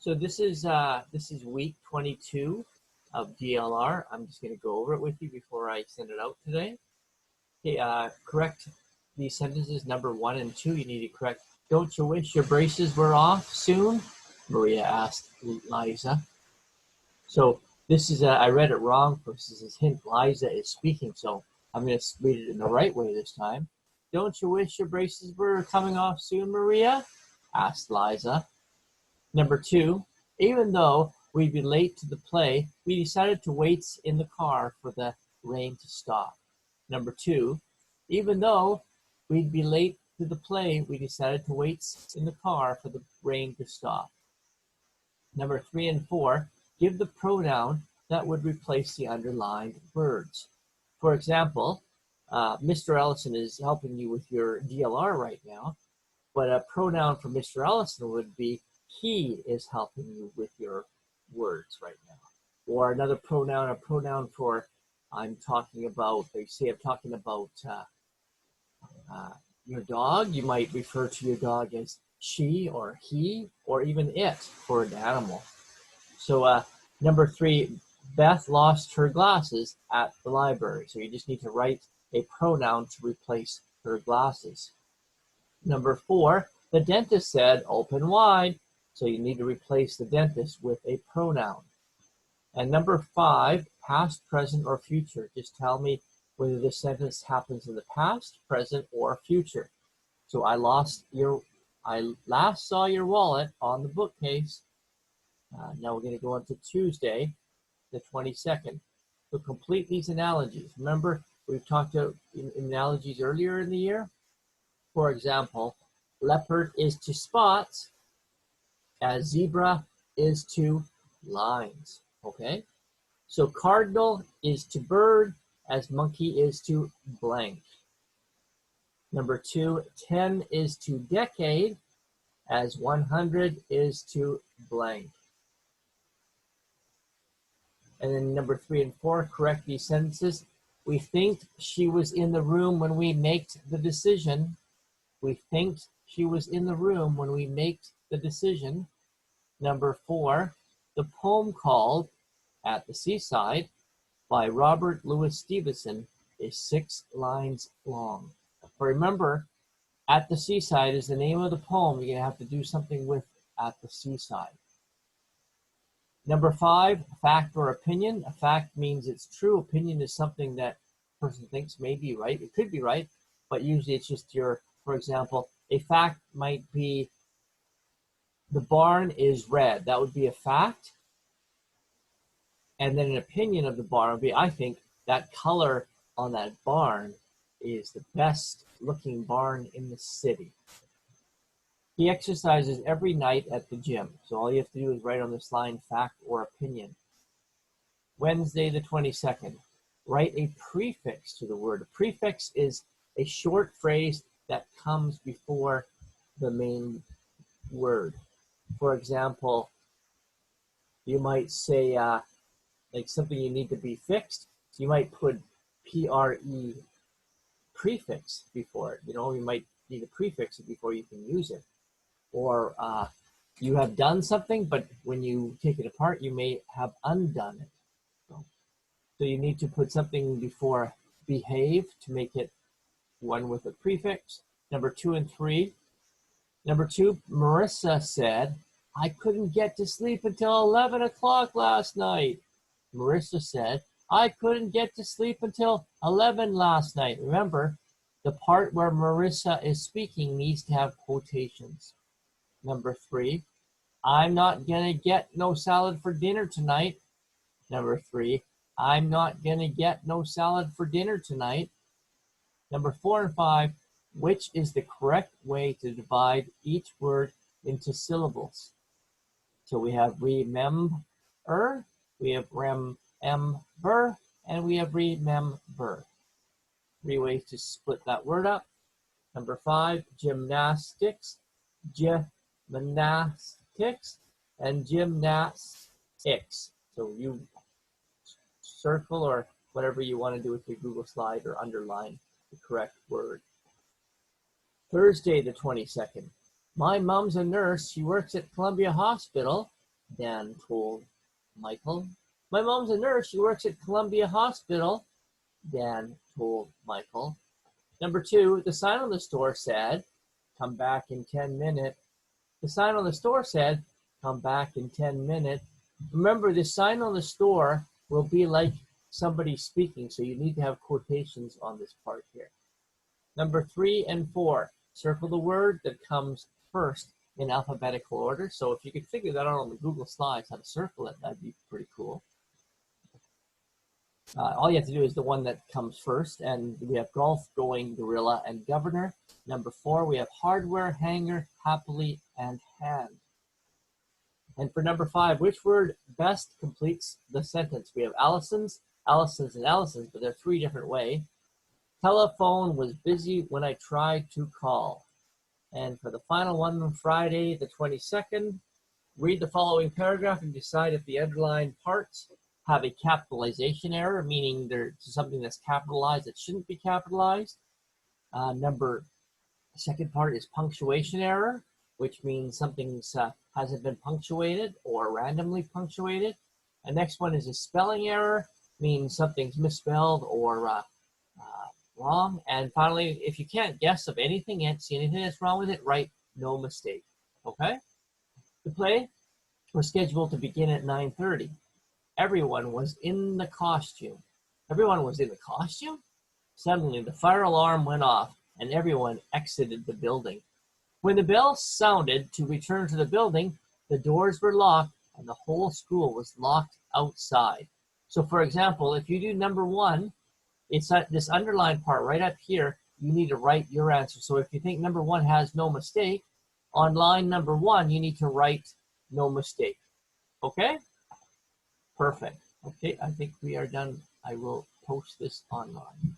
So this is week 22 of DLR. I'm just going to go over it with you before I send it out today. Okay, correct these sentences, number 1 and 2. You need to correct. Don't you wish your braces were off soon? Maria asked Liza. So this is, I read it wrong. This is a hint. Liza is speaking, so I'm going to read it in the right way this time. Don't you wish your braces were coming off soon, Maria? Asked Liza. Number 2, even though we'd be late to the play, we decided to wait in the car for the rain to stop. Number 2, even though we'd be late to the play, we decided to wait in the car for the rain to stop. Number 3 and 4, give the pronoun that would replace the underlined words. For example, Mr. Ellison is helping you with your DLR right now, but a pronoun for Mr. Ellison would be he is helping you with your words right now. Or another pronoun, a pronoun for I'm talking about, they say I'm talking about your dog. You might refer to your dog as she or he or even it for an animal. So number 3, Beth lost her glasses at the library. So you just need to write a pronoun to replace her glasses. Number 4, the dentist said open wide. So you need to replace the dentist with a pronoun. And number 5, past, present, or future. Just tell me whether this sentence happens in the past, present, or future. So I last saw your wallet on the bookcase. Now we're going to go on to Tuesday, the 22nd. So complete these analogies. Remember, we've talked about analogies earlier in the year. For example, leopard is to spots as zebra is to lines, okay? So cardinal is to bird as monkey is to blank. Number 2, 10 is to decade as 100 is to blank. And then number 3 and 4, correct these sentences. We think she was in the room when we made the decision. We think she was in the room when we made the decision. Number 4, the poem called At the Seaside by Robert Louis Stevenson is 6 lines long. But remember, At the Seaside is the name of the poem. You're going to have to do something with At the Seaside. Number 5, fact or opinion. A fact means it's true. Opinion is something that a person thinks may be right. It could be right, but usually it's just your, for example, a fact might be the barn is red. That would be a fact. And then an opinion of the barn would be, I think that color on that barn is the best looking barn in the city. He exercises every night at the gym. So all you have to do is write on this line, fact or opinion. Wednesday the 22nd. Write a prefix to the word. A prefix is a short phrase that comes before the main word. For example, you might say like something you need to be fixed. You might put PRE prefix before it. You know, you might need to prefix it before you can use it. Or you have done something, but when you take it apart, you may have undone it. So you need to put something before behave to make it one with a prefix. Number 2 and 3. Number 2, Marissa said, I couldn't get to sleep until 11 o'clock last night. Marissa said, I couldn't get to sleep until 11 last night. Remember, the part where Marissa is speaking needs to have quotations. Number 3, I'm not going to get no salad for dinner tonight. Number 3, I'm not going to get no salad for dinner tonight. Number 4 and 5, which is the correct way to divide each word into syllables? So we have remember, we have remember, and we have remember. 3 ways to split that word up. Number 5, gymnastics, gymnastics, and gymnastics. So you circle or whatever you want to do with your Google slide or underline the correct word. Thursday the 22nd. My mom's a nurse. She works at Columbia Hospital. Dan told Michael. My mom's a nurse. She works at Columbia Hospital, Dan told Michael. Number 2, the sign on the store said, come back in 10 minutes. The sign on the store said, come back in 10 minutes. Remember, the sign on the store will be like somebody speaking, so you need to have quotations on this part here. Number 3 and 4, circle the word that comes first in alphabetical order. So if you could figure that out on the Google Slides, how to circle it, that'd be pretty cool. All you have to do is the one that comes first, and we have golf, going, gorilla, and governor. Number 4, we have hardware, hanger, happily, and hand. And for number 5, which word best completes the sentence? We have Allison's, Allison's, and Allison's, but they're 3 different ways. Telephone was busy when I tried to call. And for the final one on Friday, the 22nd, read the following paragraph and decide if the underlined parts have a capitalization error, meaning there's something that's capitalized that shouldn't be capitalized. Second part is punctuation error, which means something hasn't been punctuated or randomly punctuated. And next one is a spelling error, means something's misspelled or wrong. And finally, if you can't guess of anything and see anything that's wrong with it, write no mistake. Okay? The play was scheduled to begin at 9:30. Everyone was in the costume. Everyone was in the costume? Suddenly, the fire alarm went off, and everyone exited the building. When the bell sounded to return to the building, the doors were locked, and the whole school was locked outside. So, for example, if you do number 1, it's this underlined part right up here, you need to write your answer. So if you think number 1 has no mistake, on line number 1, you need to write no mistake. Okay? Perfect. Okay, I think we are done. I will post this online.